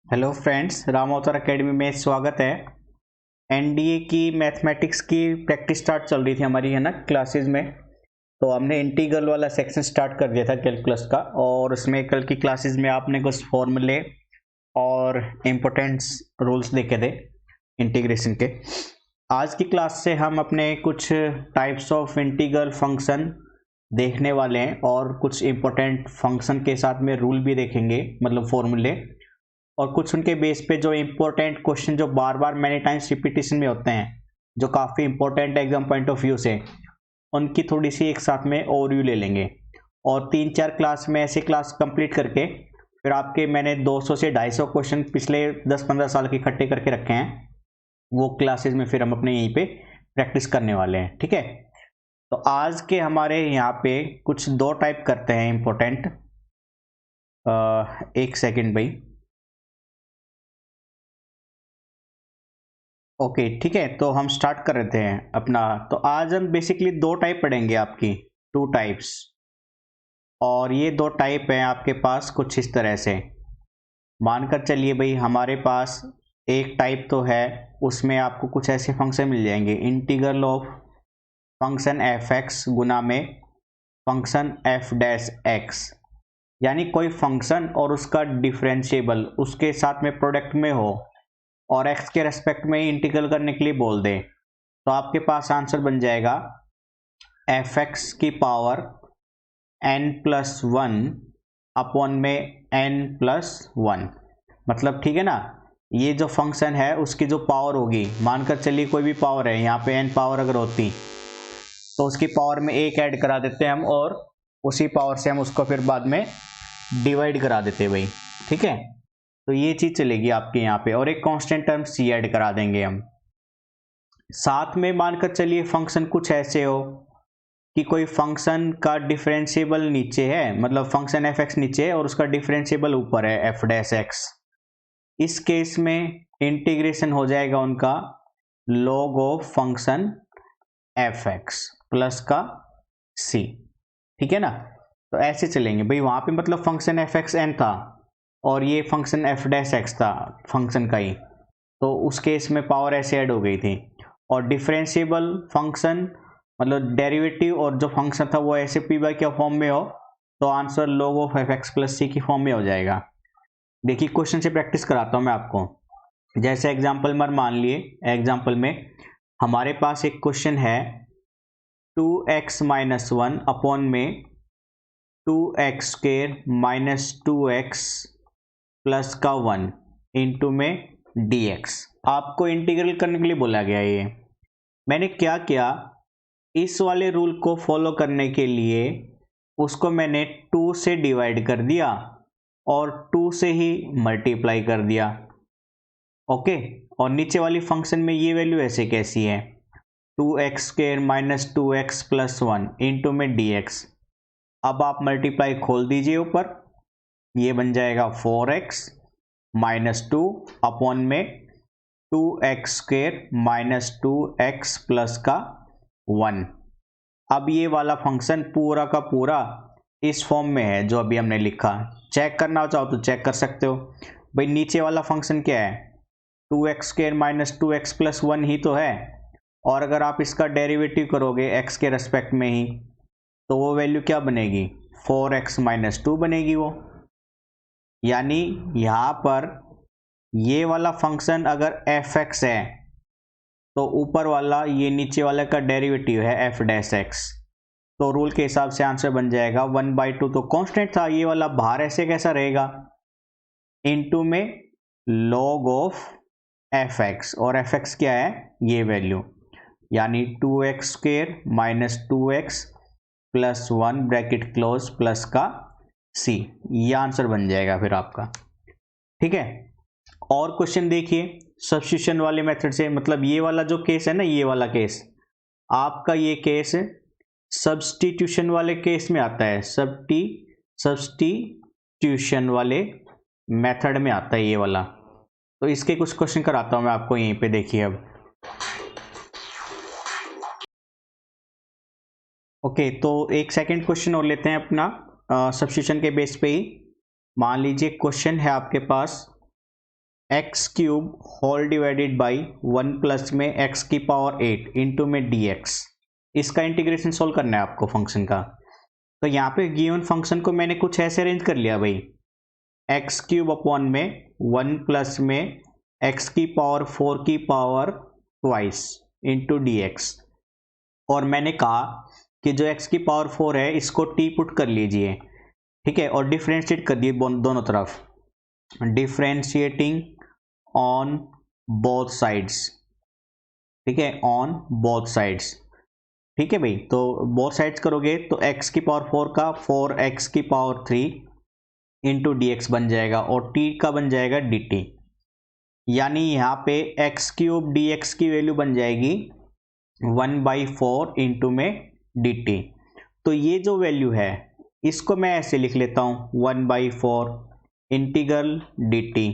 Hello friends, Ram अवतार academy में स्वागत है। एनडीए की मैथमेटिक्स की प्रैक्टिस स्टार्ट चल रही थी हमारी, है ना, क्लासेस में। तो हमने इंटीग्रल वाला सेक्शन स्टार्ट कर दिया था कैलकुलस का, और उसमें कल की क्लासेस में आपने कुछ फॉर्मूले और इम्पोर्टेंट्स रूल्स देखे थे इंटीग्रेशन के। आज की क्लास से हम अपने कुछ टाइप्स ऑफ इंटीग्रल फंक्शन देखने वाले हैं और कुछ इम्पोर्टेंट फंक्शन के साथ में रूल भी देखेंगे, मतलब फॉर्मूले, और कुछ उनके बेस पे जो इम्पोर्टेंट क्वेश्चन जो बार बार मैनी टाइम्स रिपीटेशन में होते हैं, जो काफ़ी इंपॉर्टेंट है एग्जाम पॉइंट ऑफ व्यू से, उनकी थोड़ी सी एक साथ में ओवरव्यू ले लेंगे। और 3-4 क्लास में ऐसे क्लास कंप्लीट करके फिर आपके मैंने 200 से 250 क्वेश्चन पिछले 10-15 साल के इकट्ठे करके रखे हैं, वो क्लासेस में फिर हम अपने यहीं पे प्रैक्टिस करने वाले हैं। ठीक है, तो आज के हमारे यहाँ पे कुछ दो टाइप करते हैं इम्पोर्टेंट। एक सेकेंड भाई। ओके ठीक है, तो हम स्टार्ट कर रहे थे अपना। तो आज हम बेसिकली दो टाइप पढ़ेंगे, आपकी 2 टाइप्स। और ये 2 टाइप हैं आपके पास कुछ इस तरह से। मानकर चलिए भाई, हमारे पास एक टाइप तो है, उसमें आपको कुछ ऐसे फंक्शन मिल जाएंगे, integral of function F X गुना में फंक्शन एफ डैश एक्स। यानी कोई फंक्शन और उसका डिफरेंशिएबल उसके साथ में प्रोडक्ट में हो और x के रेस्पेक्ट में इंटीग्रल करने के लिए बोल दे, तो आपके पास आंसर बन जाएगा एफ एक्स की पावर n+1 अपॉन में n+1। मतलब ठीक है ना, ये जो फंक्शन है उसकी जो पावर होगी, मानकर चलिए कोई भी पावर है, यहाँ पे n पावर अगर होती तो उसकी पावर में 1 ऐड करा देते हम, और उसी पावर से हम उसको फिर बाद में डिवाइड करा देते भाई। ठीक है, तो ये चीज चलेगी आपके यहाँ पे, और एक कांस्टेंट टर्म c ऐड करा देंगे हम। साथ में मानकर चलिए फंक्शन कुछ ऐसे हो कि कोई फंक्शन का डिफरेंशिएबल नीचे है, मतलब फंक्शन एफ एक्स नीचे है और उसका डिफरेंशिएबल ऊपर है एफ डैश एक्स। इस केस में इंटीग्रेशन हो जाएगा उनका log of function F X plus का c। ठीक है ना, तो ऐसे चलेंगे भाई। वहां पे मतलब फंक्शन एफ एक्स एन था और ये फंक्शन एफ डैश एक्स था फंक्शन का ही, तो उस केस में पावर ऐसे ऐड हो गई थी। और डिफरेंशिएबल फंक्शन मतलब डेरिवेटिव और जो फंक्शन था वो ऐसे पी बाई के फॉर्म में हो, तो answer log of F X plus C की फॉर्म में हो जाएगा। देखिए क्वेश्चन से प्रैक्टिस कराता हूँ मैं आपको। जैसे एग्जाम्पल में मान लिए, एग्जाम्पल में हमारे पास एक क्वेश्चन है 2x-1 अपॉन में 2x² - 2x प्लस का 1 इंटू में dx। आपको इंटीग्रल करने के लिए बोला गया। ये मैंने क्या किया, इस वाले रूल को फॉलो करने के लिए उसको मैंने 2 से डिवाइड कर दिया और 2 से ही मल्टीप्लाई कर दिया। ओके, और नीचे वाली फंक्शन में ये वैल्यू ऐसे कैसी है, 2x² - 2x प्लस 1 इंटू में dx। अब आप मल्टीप्लाई खोल दीजिए ऊपर, ये बन जाएगा 4x - 2 अपॉन में 2x² - 2x प्लस का 1। अब ये वाला फंक्शन पूरा का पूरा इस फॉर्म में है जो अभी हमने लिखा। चेक करना चाहो तो चेक कर सकते हो भाई। नीचे वाला फंक्शन क्या है, 2x² - 2x प्लस 1 ही तो है, और अगर आप इसका डेरिवेटिव करोगे x के रेस्पेक्ट में ही, तो वो वैल्यू क्या बनेगी, 4x - 2 बनेगी वो। यानी यहाँ पर ये वाला फंक्शन अगर एफ एक्स है तो ऊपर वाला ये नीचे वाले का डेरिवेटिव है एफ डैश एक्स, तो रूल के हिसाब से आंसर बन जाएगा 1/2। तो कांस्टेंट था ये वाला, बाहर ऐसे कैसा रहेगा, इनटू में log ऑफ एफ एक्स, और एफ एक्स क्या है, ये वैल्यू, यानी 2x² - 2x plus 1 bracket close plus का c। ये आंसर बन जाएगा फिर आपका। ठीक है, और क्वेश्चन देखिए सब्स्टिट्यूशन वाले मेथड से, मतलब ये वाला जो केस है ना, ये वाला केस आपका, ये केस सब्स्टिट्यूशन वाले केस में आता है, सब्स्टिट्यूशन वाले मेथड में आता है ये वाला। तो इसके कुछ क्वेश्चन कराता हूं मैं आपको यहीं पे, देखिए अब। ओके, तो एक सेकंड क्वेश्चन और लेते हैं अपना सब्स्टिट्यूशन के बेस पे ही। मान लीजिए क्वेश्चन है आपके पास X cube whole divided by 1 plus में एक्स की पावर 8 इंटू में dx, इसका इंटीग्रेशन सोल्व करना है आपको फंक्शन का। तो यहाँ पे गिवन फंक्शन को मैंने कुछ ऐसे अरेंज कर लिया भाई, एक्स क्यूब अपॉन में 1 प्लस में एक्स की पावर 4 की पावर ट्वाइस इंटू dx, और मैंने कहा कि जो x की पावर 4 है इसको t पुट कर लीजिए, ठीक है, और डिफ्रेंशिएट कर दिए दोनों तरफ, डिफ्रेंशिएटिंग ऑन बोथ साइड्स, ठीक है, ऑन बोथ साइड्स, ठीक है भाई। तो बोथ साइड्स करोगे तो x की पावर 4 का 4x की पावर 3 इंटू dx बन जाएगा, और t का बन जाएगा dt, यानी यहाँ पे x क्यूब dx की वैल्यू बन जाएगी 1/4 इंटू में dt। तो ये जो वैल्यू है इसको मैं ऐसे लिख लेता हूँ 1/4 इंटीग्रल dt,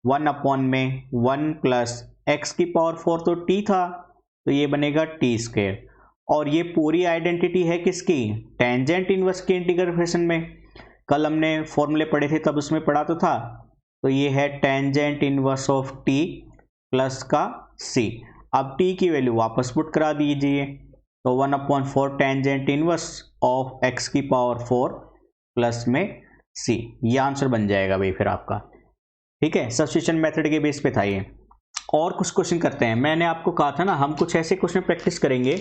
1 अपॉन में 1 प्लस एक्स की पावर 4 तो t था, तो ये बनेगा t स्क्वायर, और ये पूरी आइडेंटिटी है किसकी, टेंजेंट इनवर्स की इंटीग्रेशन में, कल हमने फॉर्मूले पढ़े थे तब उसमें पढ़ा तो था। तो ये है tangent inverse of t plus का c। अब t की वैल्यू वापस पुट करा दीजिए, तो 1/4 टेंजेंट इनवर्स ऑफ x की पावर 4 प्लस में c, ये आंसर बन जाएगा भाई फिर आपका, ठीक है। सब्स्टिट्यूशन मेथड के बेस पे था ये। और कुछ क्वेश्चन करते हैं, मैंने आपको कहा था ना हम कुछ ऐसे क्वेश्चन प्रैक्टिस करेंगे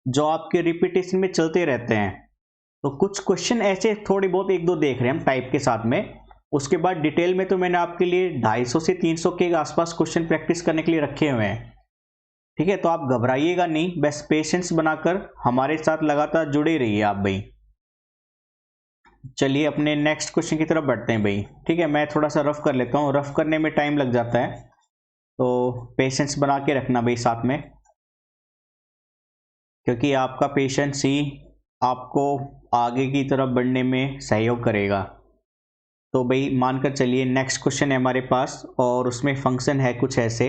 जो आपके रिपीटेशन में चलते रहते हैं। तो कुछ क्वेश्चन ऐसे थोड़ी बहुत एक दो देख रहे हैं हम टाइप के साथ में, उसके बाद डिटेल में तो मैंने आपके लिए 250 से 300 के आसपास क्वेश्चन प्रैक्टिस करने के लिए रखे हुए हैं, ठीक है। तो आप घबराइएगा नहीं, बस पेशेंस बनाकर हमारे साथ लगातार जुड़े रहिए आप भाई। चलिए अपने नेक्स्ट क्वेश्चन की तरफ बढ़ते हैं भाई, ठीक है। मैं थोड़ा सा रफ कर लेता हूँ, रफ करने में टाइम लग जाता है, तो पेशेंस बना के रखना भाई साथ में, क्योंकि आपका पेशेंस ही आपको आगे की तरफ बढ़ने में सहयोग करेगा। तो भाई मानकर चलिए नेक्स्ट क्वेश्चन है हमारे पास, और उसमें फंक्शन है कुछ ऐसे,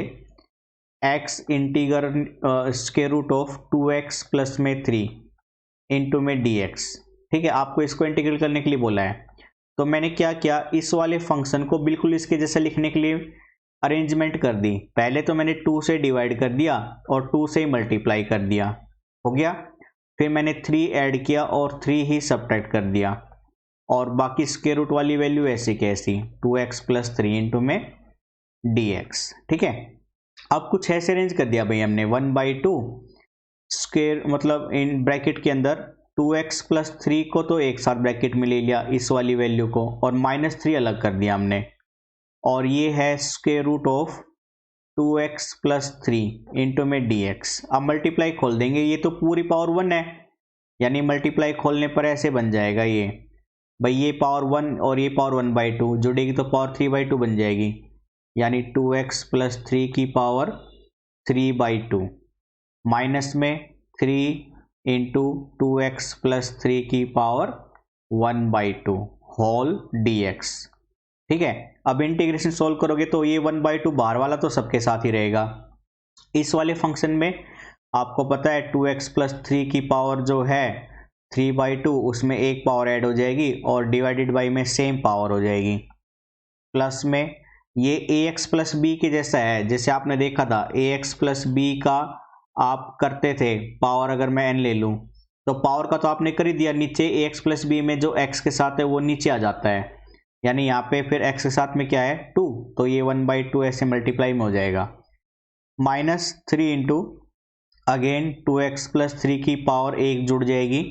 x integral square root of 2x plus में 3 इंटू में dx, ठीक है। आपको इसको इंटीग्रेट करने के लिए बोला है। तो मैंने क्या किया, इस वाले फंक्शन को बिल्कुल इसके जैसे लिखने के लिए अरेंजमेंट कर दी। पहले तो मैंने 2 से डिवाइड कर दिया और 2 से मल्टीप्लाई कर दिया, हो गया। फिर मैंने 3 ऐड किया और 3 ही सब्ट्रैक्ट कर दिया, और बाकी स्क्वायर रूट वाली वैल्यू ऐसी कैसी 2x प्लस 3 इंटू में dx, ठीक है। अब कुछ ऐसे अरेंज कर दिया भाई हमने, 1/2 स्क्वायर मतलब इन ब्रैकेट के अंदर 2x प्लस 3 को तो एक साथ ब्रैकेट में ले लिया इस वाली वैल्यू को, और -3 अलग कर दिया हमने, और ये है square root of 2x plus 3 into में dx। अब मल्टीप्लाई खोल देंगे, ये तो पूरी पावर 1 है, यानी मल्टीप्लाई खोलने पर ऐसे बन जाएगा ये भाई, ये पावर 1 और ये पावर 1/2 जुड़ेगी तो पावर 3/2 बन जाएगी, यानी 2x प्लस 3 की पावर 3/2 माइनस में 3 इंटू 2x प्लस 3 की पावर 1/2 होल dx, ठीक है। अब इंटीग्रेशन सोल्व करोगे तो ये 1/2 बाहर वाला तो सबके साथ ही रहेगा। इस वाले फंक्शन में आपको पता है 2x प्लस 3 की पावर जो है 3/2, उसमें एक पावर ऐड हो जाएगी और डिवाइडेड बाई में सेम पावर हो जाएगी, प्लस में ये ax प्लस बी के जैसा है, जैसे आपने देखा था ax प्लस बी का आप करते थे पावर, अगर मैं n ले लूँ तो पावर का तो आपने कर ही दिया, नीचे ax प्लस बी में जो x के साथ है वो नीचे आ जाता है, यानी यहाँ पे फिर x के साथ में क्या है 2, तो ये 1/2 ऐसे मल्टीप्लाई में हो जाएगा, -3 इंटू अगेन 2x प्लस 3 की पावर 1 जुड़ जाएगी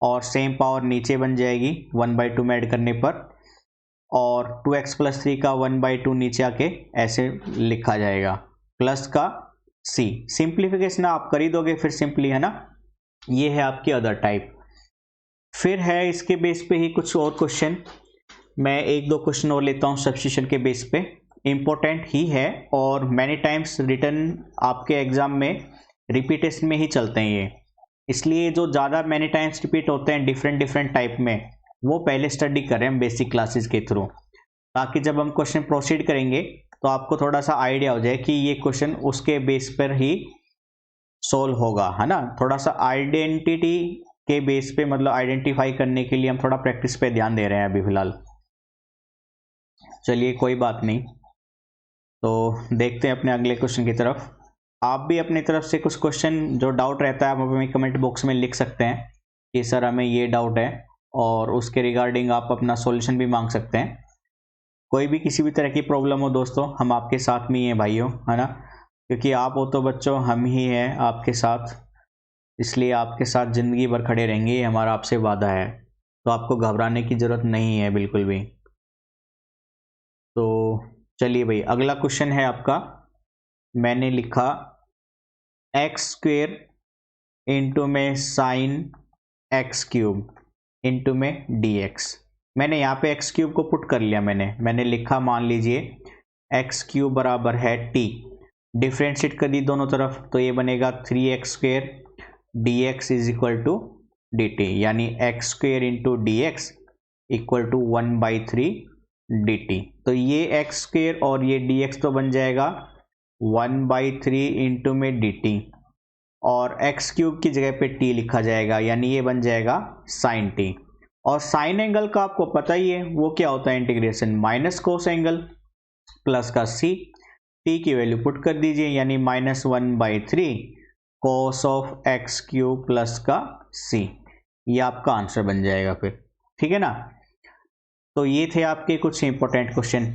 और सेम पावर नीचे बन जाएगी 1/2 में ऐड करने पर, और 2x प्लस 3 का 1/2 नीचे आके ऐसे लिखा जाएगा, प्लस का c। सिंप्लीफिकेशन आप कर ही दोगे फिर सिंपली, है ना। ये है आपकी अदर टाइप। फिर है इसके बेस पे ही कुछ और क्वेश्चन, मैं एक दो क्वेश्चन और लेता हूँ सब्स्टिट्यूशन के बेस पे, इम्पोर्टेंट ही है और मैनी टाइम्स रिटर्न आपके एग्जाम में रिपीटेशन में ही चलते हैं ये, इसलिए जो ज़्यादा मैनी टाइम्स रिपीट होते हैं डिफरेंट टाइप में, वो पहले स्टडी करें हम बेसिक क्लासेस के थ्रू, ताकि जब हम क्वेश्चन प्रोसीड करेंगे तो आपको थोड़ा सा आइडिया हो जाए कि ये क्वेश्चन उसके बेस पर ही सोल्व होगा, है ना। थोड़ा सा आइडेंटिटी के बेस पे, मतलब आइडेंटिफाई करने के लिए हम थोड़ा प्रैक्टिस पे ध्यान दे रहे हैं अभी फिलहाल। चलिए कोई बात नहीं, तो देखते हैं अपने अगले क्वेश्चन की तरफ। आप भी अपनी तरफ से कुछ क्वेश्चन जो डाउट रहता है आप अपने कमेंट बॉक्स में लिख सकते हैं कि सर हमें ये डाउट है, और उसके रिगार्डिंग आप अपना सॉल्यूशन भी मांग सकते हैं। कोई भी किसी भी तरह की प्रॉब्लम हो दोस्तों, हम आपके साथ में ही हैं भाइयों, है ना, क्योंकि आप हो तो बच्चों हम ही हैं आपके साथ, इसलिए आपके साथ ज़िंदगी भर खड़े रहेंगे, ये हमारा आपसे वादा है। तो आपको घबराने की ज़रूरत नहीं है बिल्कुल भी। तो चलिए भाई, अगला क्वेश्चन है आपका। मैंने लिखा एक्स स्क्वेयर इंटू में साइन एक्स क्यूब इंटू में डी एक्स। मैंने यहाँ पे एक्स क्यूब को पुट कर लिया, मैंने लिखा, मान लीजिए एक्स क्यूब बराबर है टी, डिफ्रेंशिएट कर दी दोनों तरफ, तो ये बनेगा 3x square D X is equal to D T, यानी X square into D x equal to 1/3 D T. तो ये एक्स स्क्वेयर और ये डी एक्स तो बन जाएगा 1/3 इंटू में डी टी, और एक्स क्यूब की जगह पे टी लिखा जाएगा, यानी ये बन जाएगा साइन टी। और साइन एंगल का आपको पता ही है वो क्या होता है, integration minus cos angle plus का सी, टी की वैल्यू पुट कर दीजिए, यानी -1/3 cos of x cube plus का सी, ये आपका आंसर बन जाएगा फिर, ठीक है ना। तो ये थे आपके कुछ इंपॉर्टेंट क्वेश्चन।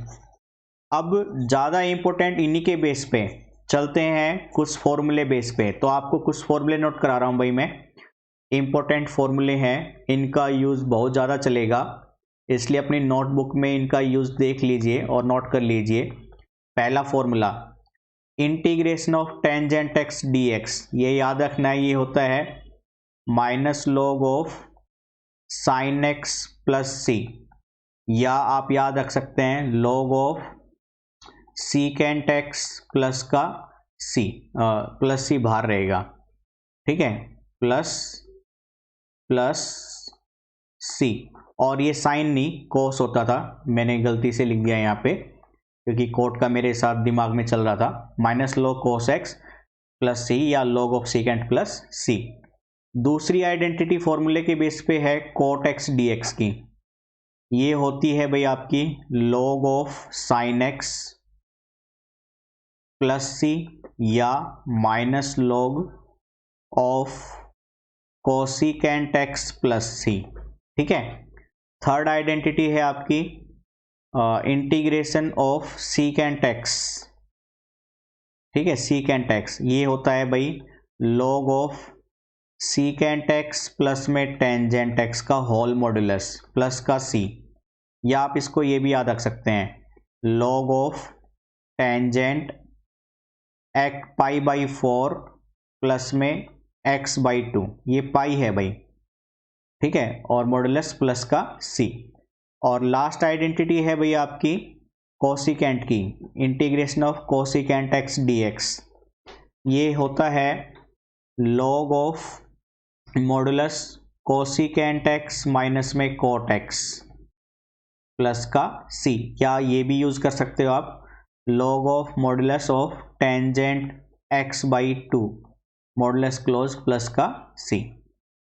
अब ज़्यादा इंपॉर्टेंट इन्हीं के बेस पे चलते हैं, कुछ फॉर्मूले बेस पे। तो आपको कुछ फॉर्मूले नोट करा रहा हूँ भाई मैं, इंपॉर्टेंट फॉर्मूले हैं, इनका यूज़ बहुत ज़्यादा चलेगा, इसलिए अपनी नोटबुक में इनका यूज़ देख लीजिए और नोट कर लीजिए। पहला formula, integration of tangent X D X, ये याद रखना है, ये होता है minus log of sine x plus C, या आप याद रख सकते हैं log of secant X plus का सी, प्लस सी बाहर रहेगा, ठीक है, प्लस सी, और ये साइन नहीं कोस होता था, मैंने गलती से लिख दिया यहाँ पे क्योंकि कोट का मेरे साथ दिमाग में चल रहा था, minus log cos X plus C या log of secant plus C. दूसरी आइडेंटिटी फॉर्मूले के बेस पे है कोट एक्स डी एक्स की, ये होती है भाई आपकी log of sine x plus C या minus log of cosecant X plus C, ठीक है। थर्ड आइडेंटिटी है आपकी इंटीग्रेशन ऑफ सीकेंट एक्स, ठीक है, सीकेंट एक्स, ये होता है भाई log of secant X plus में टेंजेंट एक्स का होल मॉडुलस प्लस का सी, या आप इसको ये भी याद रख सकते हैं लॉग ऑफ टेंजेंट एक्स पाई/4 प्लस में x/2, ये पाई है भाई, ठीक है, और मॉडुलस प्लस का सी। और लास्ट आइडेंटिटी है भाई आपकी कोसिकेंट की, integration of cosecant x D X, ये होता है log of modulus cosecant x minus में कोट एक्स प्लस का सी, क्या ये भी यूज कर सकते हो आप, log of modulus of tangent x/2 modulus close plus का सी।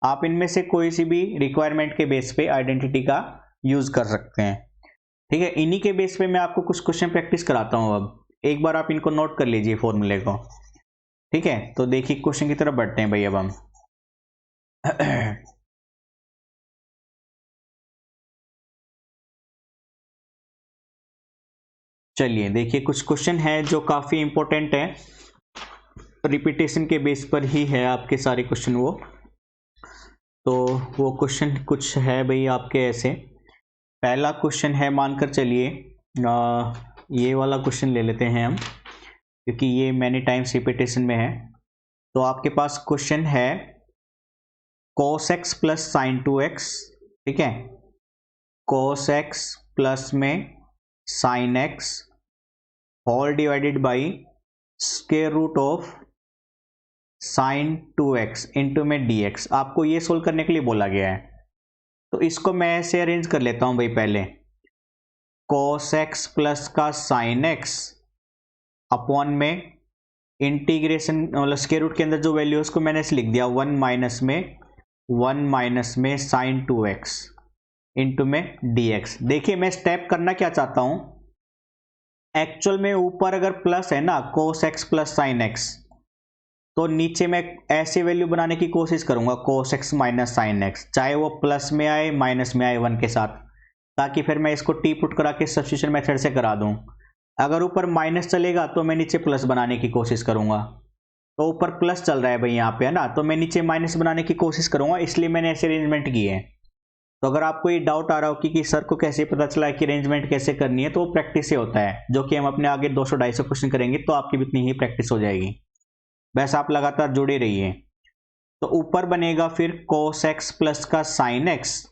आप इनमें से कोई सी भी रिक्वायरमेंट के बेस पे आइडेंटिटी का यूज कर सकते हैं, ठीक है। इन्हीं के बेस पे मैं आपको कुछ क्वेश्चन प्रैक्टिस कराता हूं, अब एक बार आप इनको नोट कर लीजिए फॉर्मूले को, ठीक है। तो देखिए क्वेश्चन की तरफ बढ़ते हैं भाई अब हम। चलिए देखिए, कुछ क्वेश्चन है जो काफी इंपॉर्टेंट है, रिपीटेशन के बेस पर ही है आपके सारे क्वेश्चन वो। तो वो क्वेश्चन कुछ है भाई आपके ऐसे। पहला क्वेश्चन है, मानकर चलिए ये वाला क्वेश्चन ले लेते हैं हम, क्योंकि ये मैनी टाइम्स रिपीटेशन में है। तो आपके पास क्वेश्चन है cos x plus sine 2x, ठीक है, cos x प्लस में sine x whole divided by square root of sine 2x into में dx, आपको ये सोल्व करने के लिए बोला गया है। तो इसको मैं ऐसे अरेंज कर लेता हूं भाई, पहले cos x प्लस का साइन x अपॉन में इंटीग्रेशन मतलब स्क्वायर रूट के अंदर जो वैल्यू है उसको मैंने ऐसे लिख दिया 1 माइनस में साइन 2x इंटू में dx। देखिए मैं स्टेप करना क्या चाहता हूं, एक्चुअल में ऊपर अगर प्लस है ना कोस एक्स प्लस साइन एक्स, तो नीचे मैं ऐसे वैल्यू बनाने की कोशिश करूंगा cos x minus sine x, चाहे वो प्लस में आए माइनस में आए 1 के साथ, ताकि फिर मैं इसको टी पुट करा के सब्स्टिट्यूशन मेथड से करा दूं। अगर ऊपर माइनस चलेगा तो मैं नीचे प्लस बनाने की कोशिश करूंगा। तो ऊपर प्लस चल रहा है भाई यहाँ पे, है ना, तो मैं नीचे माइनस बनाने की कोशिश करूंगा, इसलिए मैंने ऐसे अरेंजमेंट की है। तो अगर आपको ये डाउट आ रहा हो कि सर को कैसे पता चला कि अरेंजमेंट कैसे करनी है, तो वो प्रैक्टिस से होता है, जो कि हम अपने आगे 200-250 क्वेश्चन करेंगे तो आपकी भी इतनी ही प्रैक्टिस हो जाएगी। बस आप लगातार जुड़े रहिए। तो ऊपर बनेगा फिर कोस एक्स प्लस का साइन एक्स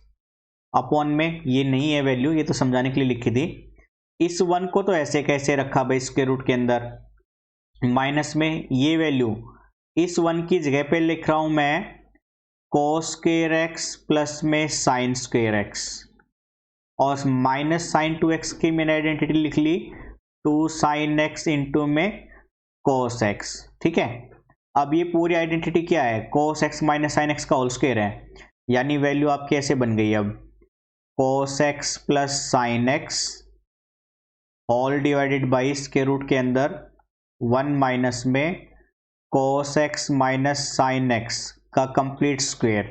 अपॉन में, ये नहीं है वैल्यू, ये तो समझाने के लिए लिखी थी। इस 1 को तो ऐसे कैसे रखा भाई स्क्वायर रूट के अंदर, माइनस में ये वैल्यू इस 1 की जगह पे लिख रहा हूं मैं कोस स्क्वायर एक्स प्लस में साइन स्क्वायर एक्स, और माइनस साइन 2x की मैंने आइडेंटिटी लिख ली 2 साइन एक्स इंटू में कोस एक्स। ठीक है, अब ये पूरी आइडेंटिटी क्या है, cos x minus sine X का होल स्क्वायर है, यानी वैल्यू आपकी ऐसे बन गई अब cos X plus sine X whole divided by square root के अंदर 1 माइनस में cos x minus sine X का कंप्लीट स्क्वायर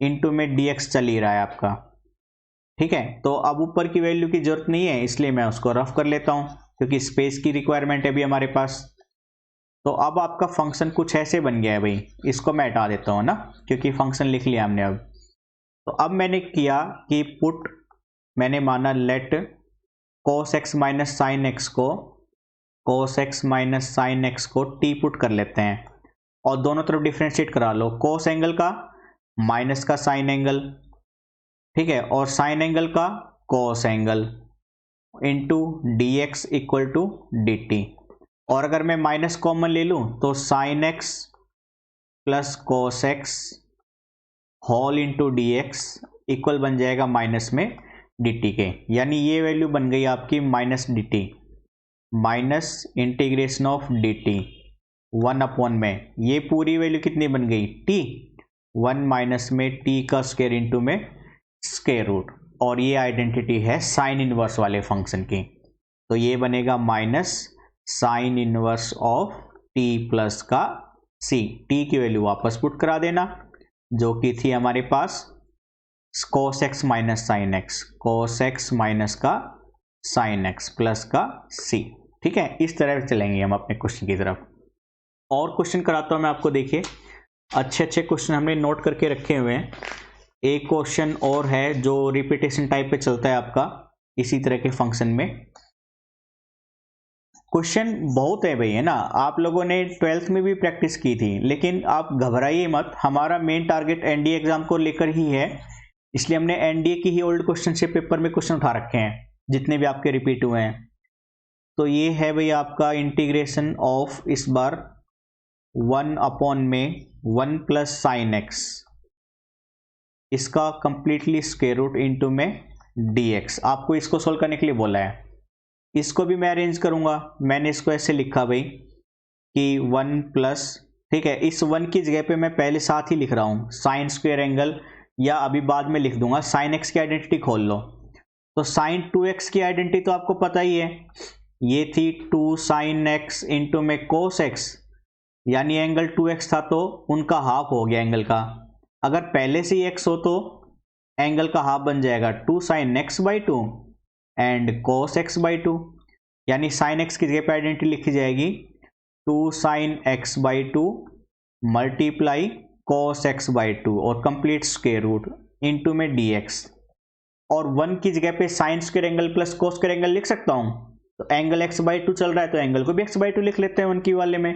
इंटू में dx चल ही रहा है आपका। ठीक है, तो अब ऊपर की वैल्यू की जरूरत नहीं है, इसलिए मैं उसको रफ कर लेता हूं, क्योंकि स्पेस की रिक्वायरमेंट है अभी हमारे पास। तो अब आपका फंक्शन कुछ ऐसे बन गया है भाई, इसको मैं हटा देता हूं ना, क्योंकि फंक्शन लिख लिया हमने अब। तो अब मैंने किया कि पुट, मैंने माना let cos x minus sine x को, cos x minus sine x को टी पुट कर लेते हैं और दोनों तरफ डिफ्रेंशिएट करा लो, कोस एंगल का माइनस का साइन एंगल, ठीक है, और साइन एंगल का cos angle into D x equal to D t. और अगर मैं माइनस कॉमन ले लूं तो sine x plus cos x whole into D x equal बन जाएगा माइनस में डी टी के, यानी ये वैल्यू बन गई आपकी minus D T, minus integration of D T 1 upon में, ये पूरी वैल्यू कितनी बन गई t, 1 माइनस में t का स्क्वायर इंटू में स्क्वायर रूट, और ये आइडेंटिटी है साइन इनवर्स वाले फंक्शन की। तो ये बनेगा minus sine inverse of t plus का c, t की वैल्यू वापस पुट करा देना जो कि थी हमारे पास cos x minus sine x, cos x minus का साइन एक्स प्लस का c। ठीक है, इस तरह चलेंगे हम अपने क्वेश्चन की तरफ। और क्वेश्चन कराता हूं मैं आपको, देखिए अच्छे अच्छे क्वेश्चन हमने नोट करके रखे हुए हैं। एक क्वेश्चन और है जो रिपीटेशन टाइप पे चलता है आपका इसी तरह के फंक्शन में। क्वेश्चन बहुत है भाई, है ना, आप लोगों ने 12th में भी प्रैक्टिस की थी, लेकिन आप घबराइए मत, हमारा मेन टारगेट एनडीए एग्जाम को लेकर ही है, इसलिए हमने एनडीए की ही ओल्ड क्वेश्चन से पेपर में क्वेश्चन उठा रखे हैं जितने भी आपके रिपीट हुए हैं। तो ये है भाई आपका इंटीग्रेशन ऑफ इस बार 1 अपॉन में 1 प्लस साइन एक्स, इसका कंप्लीटली स्क्वायर रूट इंटू में dx। आपको इसको सोल्व करने के लिए बोला है, इसको भी मैं अरेंज करूंगा। मैंने इसको ऐसे लिखा भाई कि 1 प्लस, ठीक है, इस 1 की जगह पे मैं पहले साथ ही लिख रहा हूं साइन स्क्वायर एंगल, या अभी बाद में लिख दूंगा साइन एक्स की आइडेंटिटी खोल लो। तो साइन 2x की आइडेंटिटी तो आपको पता ही है, ये थी 2 साइन एक्स इंटू में कोस एक्स, यानी एंगल 2x था तो उनका हाफ हो गया एंगल का। अगर पहले से ही x हो तो एंगल का हाफ बन जाएगा 2 sine x by 2 and cos x by 2, यानी साइन एक्स की जगह पर आइडेंटिटी लिखी जाएगी 2 sine x by 2 multiply cos x by 2 और कंप्लीट स्क्वायर रूट इंटू में dx। और 1 की जगह पे sine square angle plus cos square angle लिख सकता हूं, तो एंगल x बाई 2 चल रहा है तो एंगल को भी x बाई 2 लिख लेते हैं 1 की वाले में।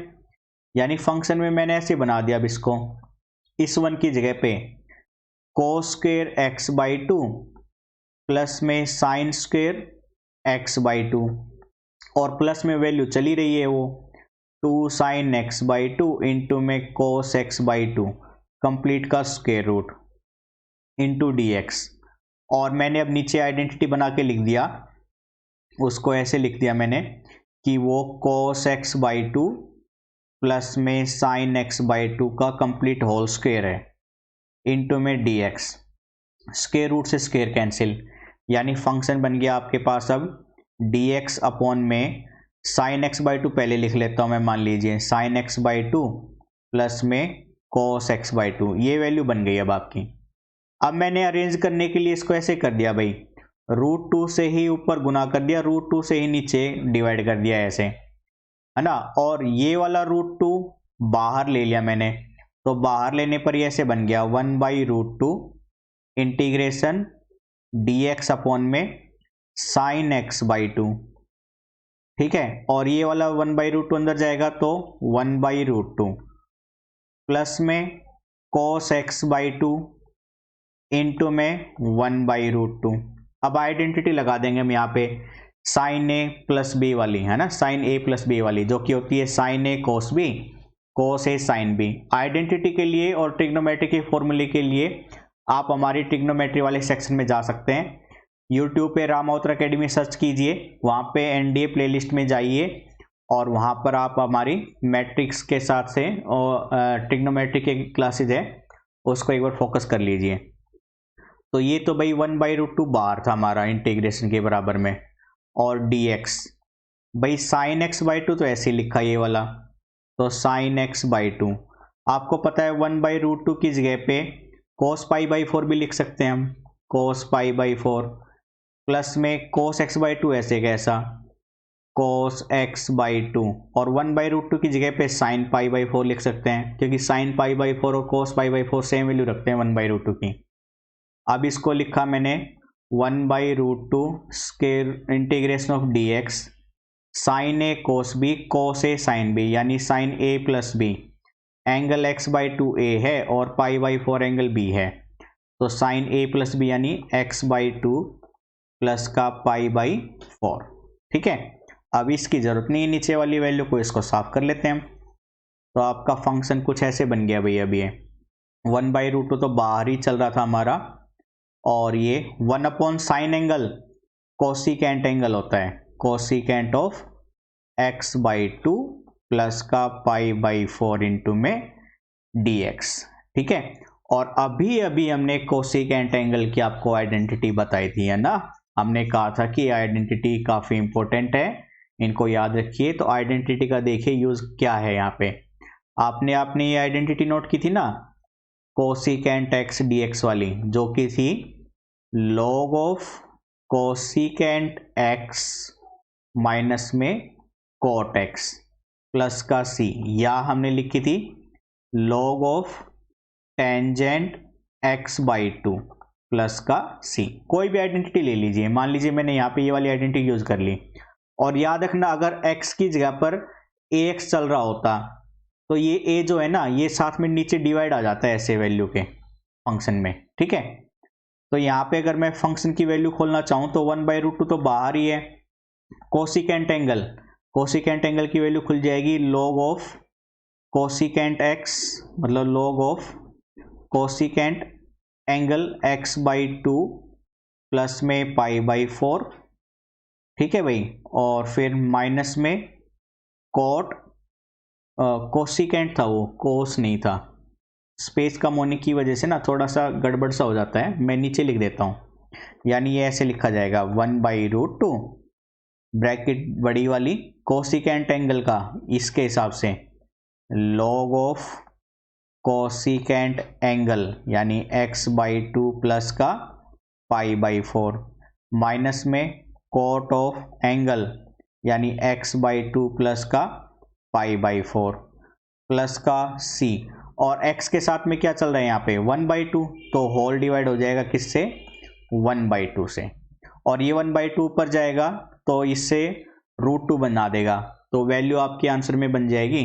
यानी फंक्शन में मैंने ऐसे बना दिया अब इसको, इस 1 की जगह पे cos square x by 2 plus में साइन स्क्वायर एक्स बाई 2, और प्लस में वैल्यू चली रही है वो 2 साइन एक्स बाई 2 इंटू में कोस एक्स बाई 2 कंप्लीट का स्क्वायर रूट इंटू dx। और मैंने अब नीचे आइडेंटिटी बना के लिख दिया, उसको ऐसे लिख दिया मैंने कि वो कोस एक्स बाई 2 प्लस में साइन एक्स बाई 2 का कंप्लीट होल स्क्वायर है इंटू में dx। स्क्वायर रूट से स्क्वायर कैंसिल, यानी फंक्शन बन गया आपके पास अब dx अपॉन में साइन एक्स बाई टू पहले लिख लेता हूँ मैं, मान लीजिए sine x by two plus में कोस एक्स बाई टू, ये वैल्यू बन गई अब आपकी। अब मैंने अरेंज करने के लिए इसको ऐसे कर दिया भाई, रूट टू से ही ऊपर गुना कर दिया, रूट टू से ही नीचे डिवाइड कर दिया ऐसे, है ना। और ये वाला रूट टू बाहर ले लिया मैंने, तो बाहर लेने पर ये ऐसे बन गया 1/√2 इंटीग्रेशन dx अपॉन में साइन एक्स बाई टू, ठीक है। और ये वाला 1/√2 अंदर जाएगा तो 1/√2 प्लस में cos x by two into में 1/√2। अब आइडेंटिटी लगा देंगे हम यहाँ पे साइन ए प्लस बी वाली, है ना, साइन ए प्लस बी वाली, जो कि होती है sign A cos B, cos A sine B. Identity के लिए और ट्रिग्नोमेट्री के फॉर्मूले के लिए आप हमारी ट्रिग्नोमेट्री वाले सेक्शन में जा सकते हैं। यूट्यूब पे रामावतर एकेडमी सर्च कीजिए, वहाँ पे एनडीए प्लेलिस्ट में जाइए और वहाँ पर आप हमारी मैट्रिक्स के साथ से और ट्रिग्नोमेट्री के क्लासेज है उसको एक बार फोकस कर लीजिए। तो ये तो भाई 1/√2 बाहर था हमारा इंटीग्रेशन के बराबर में, और dx भाई साइन एक्स बाई टू तो ऐसे ही लिखा ये वाला, तो साइन एक्स बाई टू। आपको पता है 1/√2 की जगह पे कोस पाई बाई 4 भी लिख सकते हैं हम, कोस पाई बाई 4 प्लस में कोस एक्स बाई टू ऐसे कैसा कोस एक्स बाई टू, और 1/√2 की जगह पे साइन पाई बाई 4 लिख सकते हैं, क्योंकि साइन पाई बाई 4 और cos pi by 4 same value रखते हैं 1/√2 की। अब इसको लिखा मैंने 1/√2 square integration of dx sine A cos B cos A sine B, यानी sine A plus B, angle x by two A है और पाई बाई 4 एंगल बी है, तो साइन ए प्लस बी यानी x बाई टू प्लस का pi by 4, ठीक है। अब इसकी जरूरत नहीं है नीचे वाली वैल्यू को, इसको साफ कर लेते हैं हम। तो आपका फंक्शन कुछ ऐसे बन गया भैया, अभी ये 1/√2 तो बाहर ही चल रहा था हमारा, और ये 1 upon sine angle cosecant angle होता है, cosecant of x by two plus का पाई बाई 4 इंटू में dx, ठीक है। और अभी अभी हमने कोसिकेंट एंगल की आपको आइडेंटिटी बताई थी, है ना। हमने कहा था कि आइडेंटिटी काफ़ी इंपॉर्टेंट है, इनको याद रखिए। तो आइडेंटिटी का देखिए यूज क्या है यहाँ पे, आपने ये आइडेंटिटी नोट की थी ना, कोसिकेंट एक्स dx वाली, जो कि थी log of cosecant x minus में कोट एक्स प्लस का c, या हमने लिखी थी log of tangent x by two plus का c। कोई भी आइडेंटिटी ले लीजिए, मान लीजिए मैंने यहाँ पे ये वाली आइडेंटिटी यूज कर ली, और याद रखना अगर x की जगह पर ax चल रहा होता तो ये a जो है ना, ये साथ में नीचे डिवाइड आ जाता है ऐसे वैल्यू के फंक्शन में, ठीक है। तो यहाँ पे अगर मैं फंक्शन की वैल्यू खोलना चाहूँ तो 1/√2 तो बाहर ही है, कोसिकेंट एंगल की वैल्यू खुल जाएगी log ऑफ कोसिकेंट एक्स, मतलब log of cosecant angle x by two plus में पाई बाई 4, ठीक है भाई, और फिर माइनस में कोट, कोसिकेंट था वो, कोस नहीं था, स्पेस कम होने की वजह से ना थोड़ा सा गड़बड़ सा हो जाता है, मैं नीचे लिख देता हूँ, यानी ये ऐसे लिखा जाएगा 1/√2 ब्रैकेट बड़ी वाली कोसिकेंट एंगल का इसके हिसाब से log ऑफ कोसिकेंट एंगल यानी x बाई टू प्लस का पाई बाई 4 माइनस में कोट ऑफ एंगल यानी x बाई टू प्लस का पाई बाई 4 प्लस का c, और x के साथ में क्या चल रहा है यहाँ पे 1/2, तो होल डिवाइड हो जाएगा किससे 1/2 से, और ये 1/2 ऊपर जाएगा तो इससे √2 बना देगा, तो वैल्यू आपके आंसर में बन जाएगी।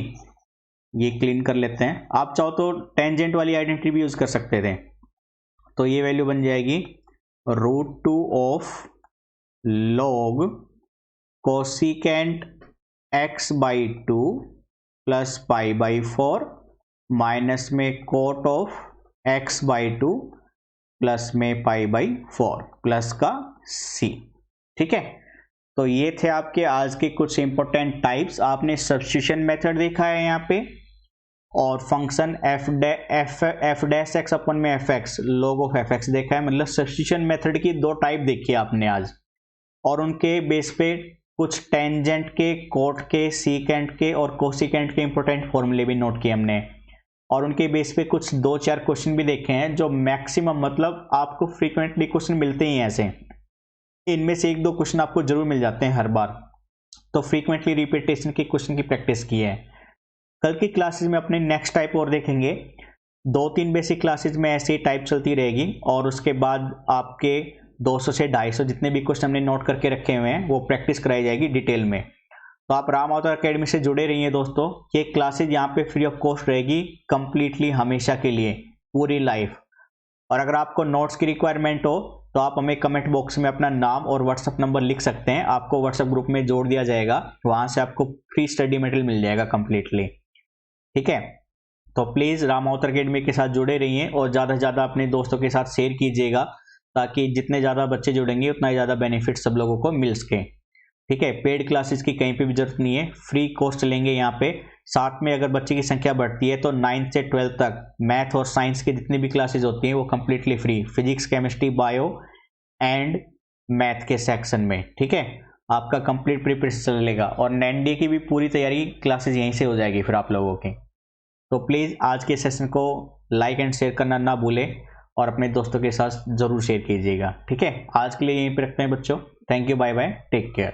ये क्लीन कर लेते हैं, आप चाहो तो टेंजेंट वाली आइडेंटिटी भी यूज कर सकते थे, तो ये वैल्यू बन जाएगी √2 of log cosecant x by two plus pi by 4 minus में cot of x by two plus में पाई बाई 4 प्लस का c, ठीक है। तो ये थे आपके आज के कुछ इंपॉर्टेंट टाइप्स। आपने सब्स्टिट्यूशन मेथड देखा है यहाँ पे, और function F dash x upon में F x log of F x देखा है, मतलब सब्स्टिट्यूशन मेथड की दो टाइप देखी है आपने आज, और उनके बेस पे कुछ टेंजेंट के, कोट के, सीकेंट के और कोसिकेंट के इंपॉर्टेंट फॉर्मूले भी नोट किए हमने, और उनके बेस पे कुछ 2-4 क्वेश्चन भी देखे हैं जो मैक्सिमम मतलब आपको फ्रीक्वेंटली क्वेश्चन मिलते ही हैं ऐसे, इनमें से 1-2 क्वेश्चन आपको जरूर मिल जाते हैं हर बार, तो फ्रीक्वेंटली रिपीटेशन के क्वेश्चन की प्रैक्टिस की है। कल की क्लासेस में अपने नेक्स्ट टाइप और देखेंगे, 2-3 बेसिक क्लासेस में ऐसे ही टाइप चलती रहेगी, और उसके बाद आपके 200 से 250 जितने भी क्वेश्चन हमने नोट करके रखे हुए हैं वो प्रैक्टिस कराई जाएगी डिटेल में। तो आप राम अवतार अकेडमी से जुड़े रहिए दोस्तों, ये क्लासेज यहाँ पे फ्री ऑफ कॉस्ट रहेगी कंप्लीटली हमेशा के लिए, पूरी लाइफ। और अगर आपको नोट्स की रिक्वायरमेंट हो तो आप हमें कमेंट बॉक्स में अपना नाम और व्हाट्सअप नंबर लिख सकते हैं, आपको व्हाट्सअप ग्रुप में जोड़ दिया जाएगा, वहाँ से आपको फ्री स्टडी मटेरियल मिल जाएगा कम्प्लीटली, ठीक है। तो प्लीज़ राम अवतार अकेडमी के साथ जुड़े रहिए और ज़्यादा से ज़्यादा अपने दोस्तों के साथ शेयर कीजिएगा, ताकि जितने ज़्यादा बच्चे जुड़ेंगे उतना ज़्यादा बेनिफिट सब लोगों को मिल सके, ठीक है। पेड क्लासेस की कहीं पे भी जरूरत नहीं है, फ्री कॉस्ट लेंगे यहाँ पे। साथ में अगर बच्चे की संख्या बढ़ती है तो 9th से 12th तक मैथ और साइंस की जितनी भी क्लासेस होती हैं वो completely free, physics, chemistry, bio and math के सेक्शन में, ठीक है। आपका कंप्लीट प्रिपरेशन चलेगा और NDA की भी पूरी तैयारी क्लासेस यहीं से हो जाएगी फिर आप लोगों की। तो प्लीज़ आज के सेशन को लाइक एंड शेयर करना ना भूलें और अपने दोस्तों के साथ ज़रूर शेयर कीजिएगा, ठीक है। आज के लिए यहीं पर रखते हैं बच्चों, thank you, bye bye, take care.